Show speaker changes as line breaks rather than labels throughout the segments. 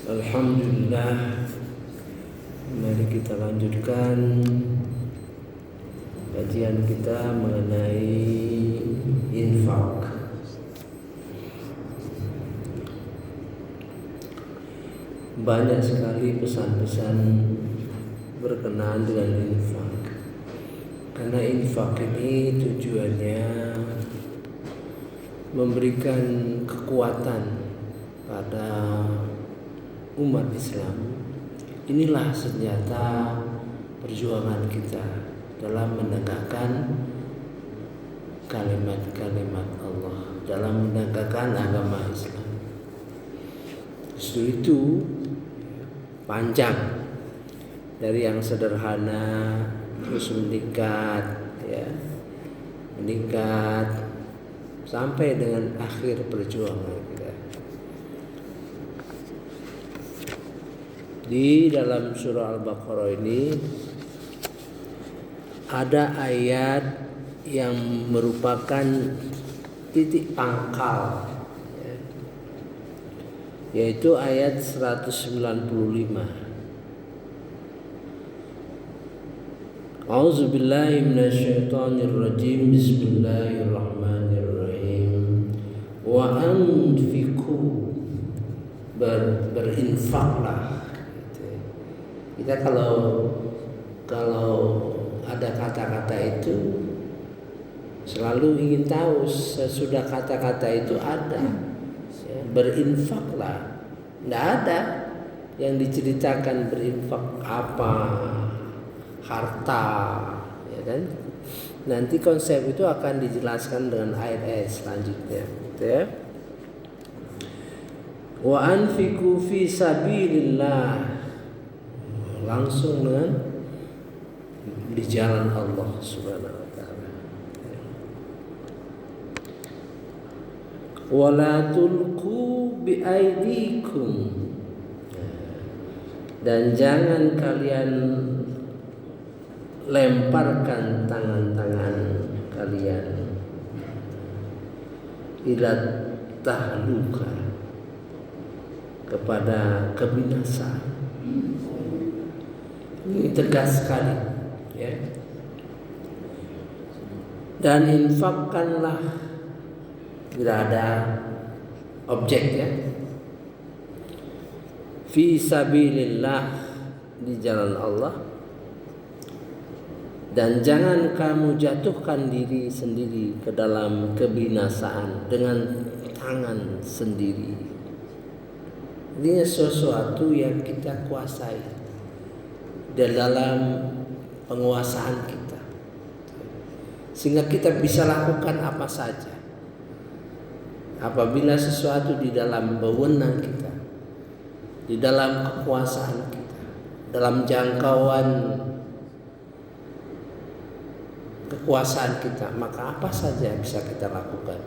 Alhamdulillah. Mari kita lanjutkan kajian kita mengenai infak. Banyak sekali pesan-pesan berkenaan dengan infak. Karena infak ini tujuannya memberikan kekuatan pada umat Islam. Inilah senjata perjuangan kita dalam menegakkan kalimat-kalimat Allah, dalam menegakkan agama Islam. Justru itu panjang, dari yang sederhana terus meningkat sampai dengan akhir perjuangan kita. Di dalam surah Al-Baqarah ini ada ayat yang merupakan titik pangkal, yaitu ayat 195. A'udzubillahi minasyaitonirrajim. Bismillahirrahmanirrahim. Wa anfiqu, berinfaklah. Kita kalau ada kata-kata itu selalu ingin tahu sesudah kata-kata itu ada, berinfaklah. Tidak ada yang diceritakan berinfak apa, harta, ya kan? Nanti konsep itu akan dijelaskan dengan ayat-ayat selanjutnya, gitu ya. Wa anfiqu fi sabilillah, langsung dengan di jalan Allah Subhanahu wa taala. Wala tulqu biaidikum, dan jangan kalian lemparkan tangan-tangan kalian ila tahluka, kepada kebinasaan. Ini tegas sekali, ya. Dan infakkanlah, tidak ada objek, ya. Fi sabilillah, di jalan Allah. Dan jangan kamu jatuhkan diri sendiri ke dalam kebinasaan dengan tangan sendiri. Ini sesuatu yang kita kuasai dalam penguasaan kita, sehingga kita bisa lakukan apa saja apabila sesuatu di dalam wewenang kita, di dalam kekuasaan kita, dalam jangkauan kekuasaan kita, maka apa saja bisa kita lakukan.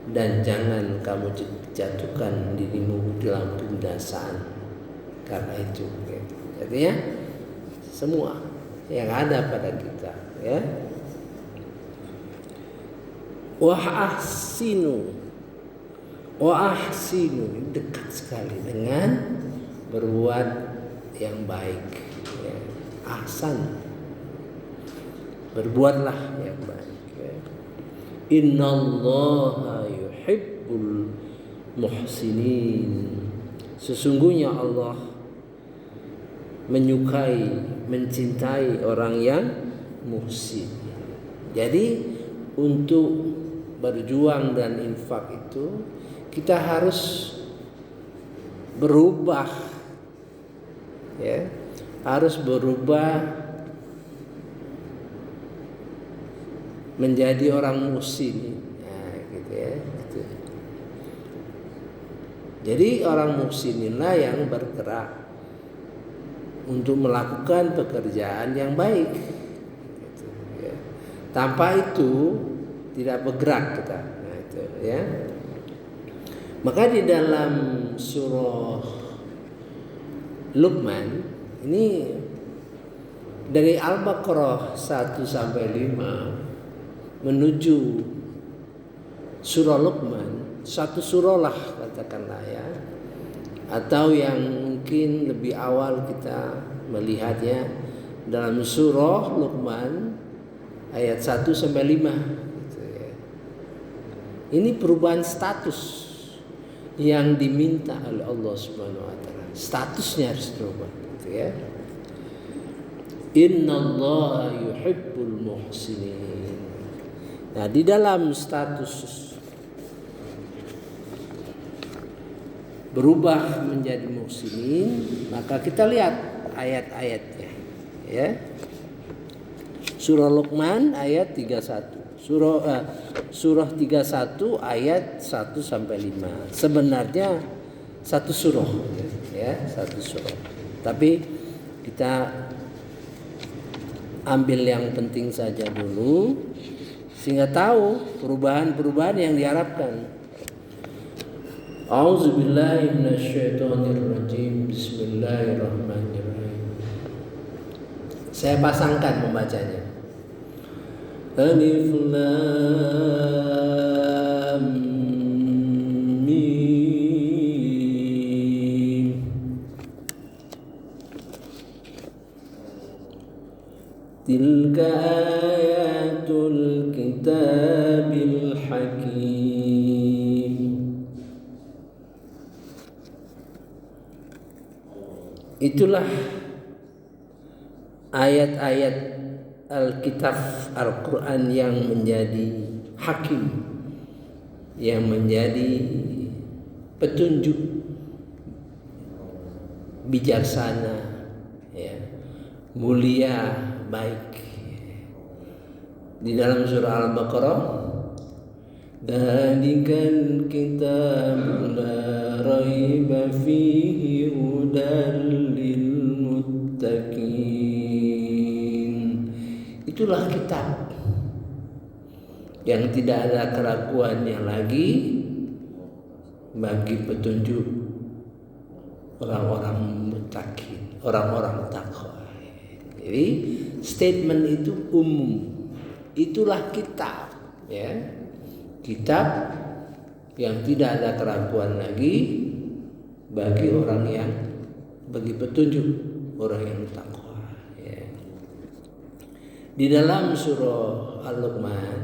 Dan jangan kamu jatuhkan dirimu dalam kebinasaan karena itu, gitu. Jadi ya, semua yang ada pada kita, ya. Wa ahsinu, dekat sekali dengan berbuat yang baik, ya. Ahsan, berbuatlah yang baik, ya. Innallaha yuhibbul muhsinin, sesungguhnya Allah menyukai, mencintai orang yang muhsin. Jadi untuk berjuang dan infak itu kita harus berubah, ya, harus berubah menjadi orang muhsin, nah, gitu ya. Gitu. Jadi orang muhsin inilah yang bergerak untuk melakukan pekerjaan yang baik, gitu, ya. Tanpa itu tidak bergerak kita, nah, itu, ya. Maka di dalam surah Luqman ini, dari Al-Baqarah 1 sampai 5 menuju surah Luqman, satu surah lah katakanlah, ya, atau yang mungkin lebih awal kita melihatnya dalam surah Luqman ayat 1 sampai 5. Gitu ya. Ini perubahan status yang diminta oleh Allah Subhanahu wa taala. Statusnya harus berubah, gitu ya. Innallaha yuhibbul muhsinin. Nah, di dalam status berubah menjadi muhsinin, maka kita lihat ayat-ayatnya, ya. Surah Luqman ayat 31. Surah 31 ayat 1 sampai 5. Sebenarnya satu surah, ya, satu surah. Tapi kita ambil yang penting saja dulu sehingga tahu perubahan-perubahan yang diharapkan. A'udzubillahi minasyaitonirrajim. Bismillahirrahmanirrahim. Saya pasangkan membacanya. Alif Lam Mim. Tilka ayatul kitabil hakim. Itulah ayat-ayat Alkitab Al-Quran yang menjadi hakim, yang menjadi petunjuk bijaksana, ya, mulia, baik. Di dalam surah Al-Baqarah, Dalikal kitabu la raiba fihi hudan lil muttaqin. Itulah kitab yang tidak ada keraguannya lagi bagi petunjuk orang-orang muttaqin, orang-orang takwa. Jadi statement itu umum. Itulah kitab, ya. Kitab yang tidak ada keraguan lagi bagi orang yang bagi petunjuk orang yang takwa. Di dalam surah Al-Luqman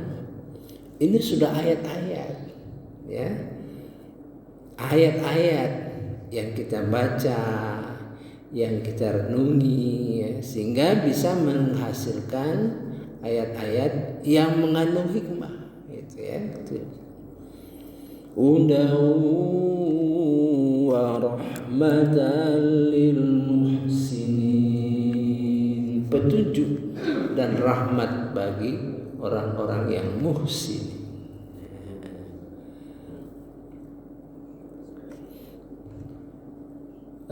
ini sudah ayat-ayat, ya, ayat-ayat yang kita baca, yang kita renungi, ya, sehingga bisa menghasilkan ayat-ayat yang mengandung hikmah, gitu ya. Hudan wa rahmatan lil muhsinin. Petunjuk dan rahmat bagi orang-orang yang muhsin.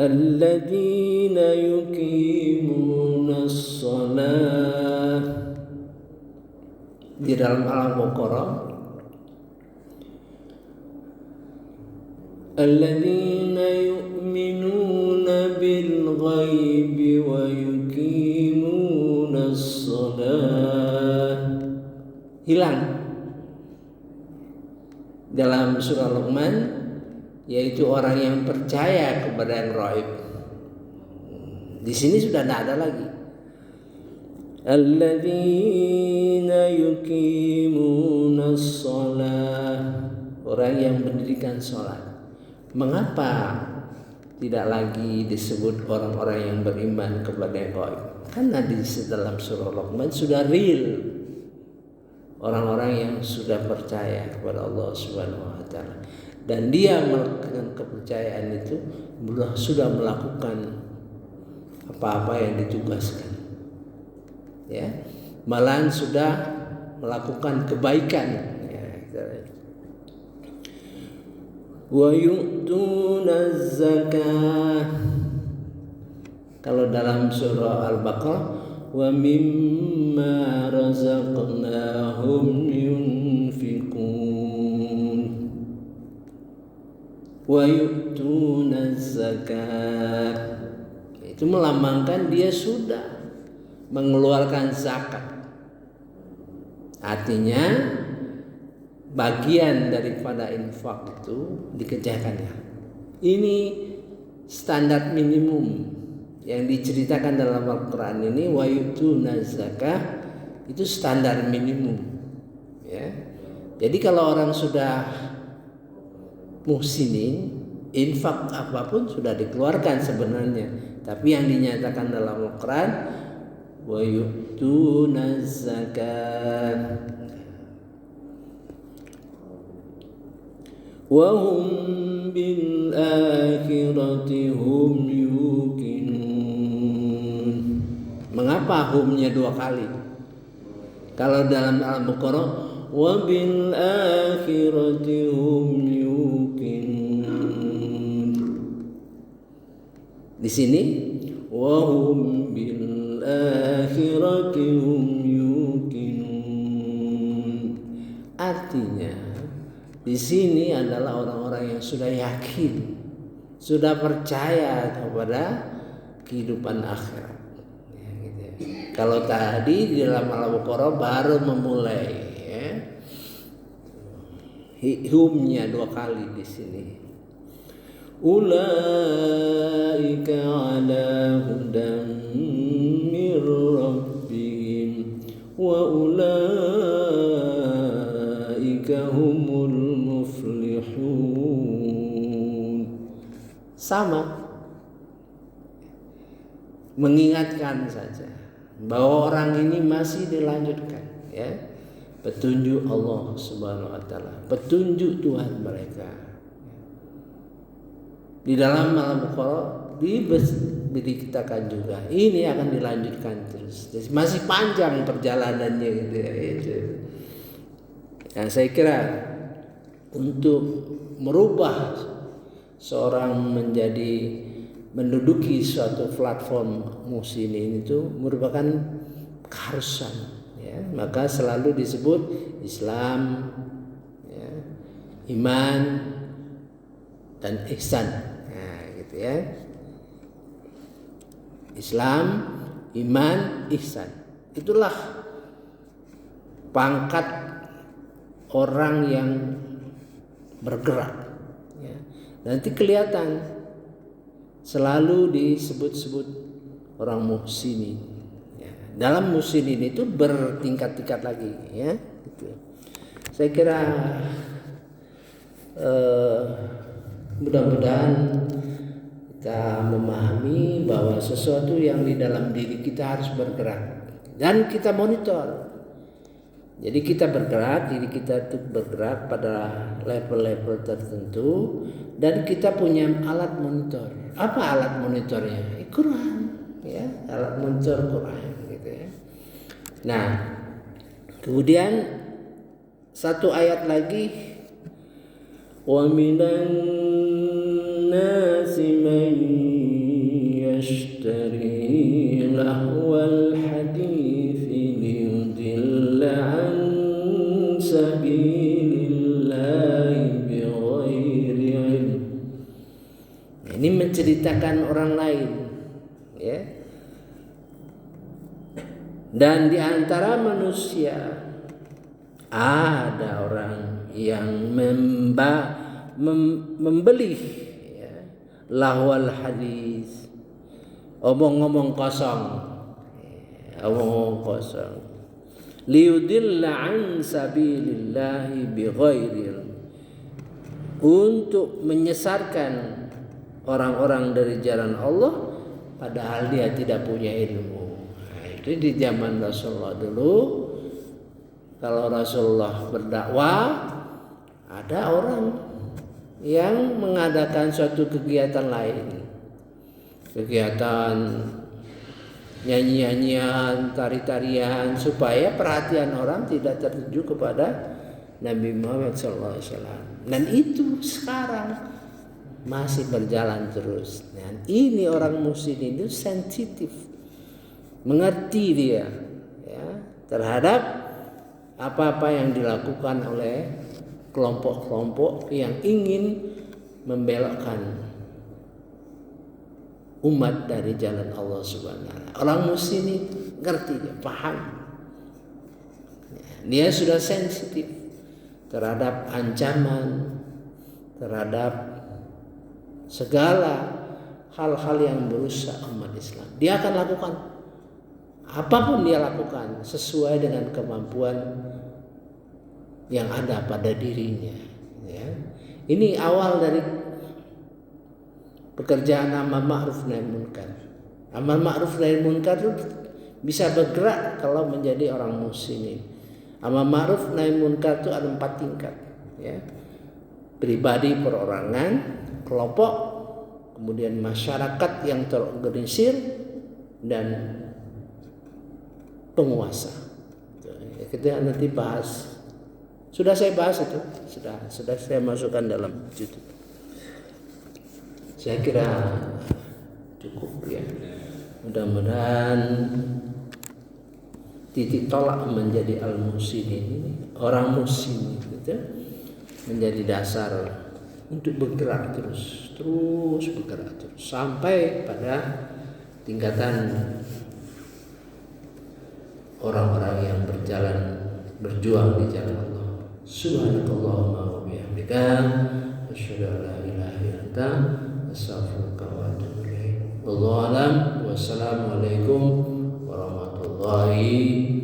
Alladzina yuqimunas shalah. Di dalam Al-Baqarah, alladzina yu'minuna bil ghaibi wa yuqimunas shalah. Hilang dalam surah Luqman, yaitu orang yang percaya kepada yang gaib. Di sini sudah tidak ada lagi. Alladzina yuqimunas shalah. Orang yang mendirikan sholat. Mengapa tidak lagi disebut orang-orang yang beriman kepada yang gaib? Karena di dalam surah Luqman sudah real orang-orang yang sudah percaya kepada Allah Subhanahu wa taala, dan dia melakukan kepercayaan itu sudah melakukan apa-apa yang ditugaskan, ya, malahan sudah melakukan kebaikan, ya. Wa yu'tunaz zakah. Kalau dalam surah Al-Baqarah, wa mimma razaqnahum yunfiqun. Wa yu'tunaz zakat. Itu melambangkan dia sudah mengeluarkan zakat. Artinya bagian daripada infak itu dikerjakannya. Ini standar minimum yang diceritakan dalam Al-Quran ini, wa yu'tuna zakah, itu standar minimum, ya. Jadi kalau orang sudah muhsinin, infak apapun sudah dikeluarkan sebenarnya, tapi yang dinyatakan dalam Al-Quran wa yu'tuna zakah wa hum bil akhirati hum yuqinun. Mengapa humnya 2 kali? Kalau dalam Al-Baqarah wa bil akhirati hum yuqinun. Di sini wa hum bil akhirati hum yuqinun. Artinya di sini adalah orang-orang yang sudah yakin, sudah percaya kepada kehidupan akhirat. Ya, gitu ya. Kalau tadi di dalam Al-Baqarah baru memulai, ya. Humnya 2 kali di sini. Ulaika ala hudan mir rabbihim wa ulaika humul muflihun. Sama, mengingatkan saja bahwa orang ini masih dilanjutkan, ya, petunjuk Allah Subhanahu wa taala, petunjuk Tuhan mereka. Di dalam Al-Baqarah diberitakan juga ini akan dilanjutkan terus. Jadi masih panjang perjalanannya gitu ya. Nah, saya kira untuk merubah seorang menduduki suatu platform muhsinin itu merupakan keharusan, ya. Maka selalu disebut Islam, ya, iman dan ihsan. Nah, gitu ya. Islam, iman, ihsan. Itulah pangkat orang yang bergerak, ya. Nanti kelihatan selalu disebut-sebut orang muhsinin, ya. Dalam muhsinin itu bertingkat-tingkat lagi, ya, gitu. Saya kira mudah-mudahan kita memahami bahwa sesuatu yang di dalam diri kita harus bergerak dan kita monitor. Jadi kita bergerak, diri kita itu bergerak pada level-level tertentu dan kita punya alat monitor. Apa alat monitornya? Quran, ya, alat monitor Quran, gitu ya. Nah, kemudian satu ayat lagi, wa minan nasi man yashtari lahwal hadithi liyudilla an sabilillahi bighairi ilm. Ini menceritakan orang lain, ya. Dan di antara manusia ada orang yang membeli, ya, lahwal hadis, omong-omong kosong, omong-omong kosong, liyudilla an sabilillahi bighairi ilm, untuk menyesatkan orang-orang dari jalan Allah padahal dia tidak punya ilmu. Nah, itu di zaman Rasulullah dulu. Kalau Rasulullah berdakwah, ada orang yang mengadakan suatu kegiatan lain, kegiatan nyanyi-nyanyian, tari-tarian, supaya perhatian orang tidak tertuju kepada Nabi Muhammad SAW. Dan itu sekarang masih berjalan terus. Dan ini orang muhsin itu sensitif, mengerti dia, ya, terhadap apa-apa yang dilakukan oleh kelompok-kelompok yang ingin membelokkan umat dari jalan Allah Subhanahu wa taala. Orang muhsin ini ngerti, dia paham. Dia sudah sensitif terhadap ancaman, terhadap segala hal-hal yang merusak umat Islam. Dia akan lakukan apapun dia lakukan sesuai dengan kemampuan yang ada pada dirinya. Ya. Ini awal dari pekerjaan amar ma'ruf nahi munkar. Amar ma'ruf nahi munkar itu bisa bergerak kalau menjadi orang muslimin. Amar ma'ruf nahi munkar itu ada 4 tingkat. Ya. Pribadi, perorangan, kelompok, kemudian masyarakat yang terorganisir, dan penguasa. Kita nanti bahas. Sudah saya bahas itu, sudah saya masukkan dalam judul. Saya kira cukup ya. Mudah-mudahan titik tolak menjadi al-muslimin ini, orang muslim gitu, menjadi dasar untuk bergerak terus bergerak terus sampai pada tingkatan orang-orang yang berjuang di jalan Allah. Subhanakallahumma wa bihamdika asyhadu an la ilaha illa anta astaghfiruka wa atubu ilaik. Wallahu a'lam. Wassalamualaikum warahmatullahi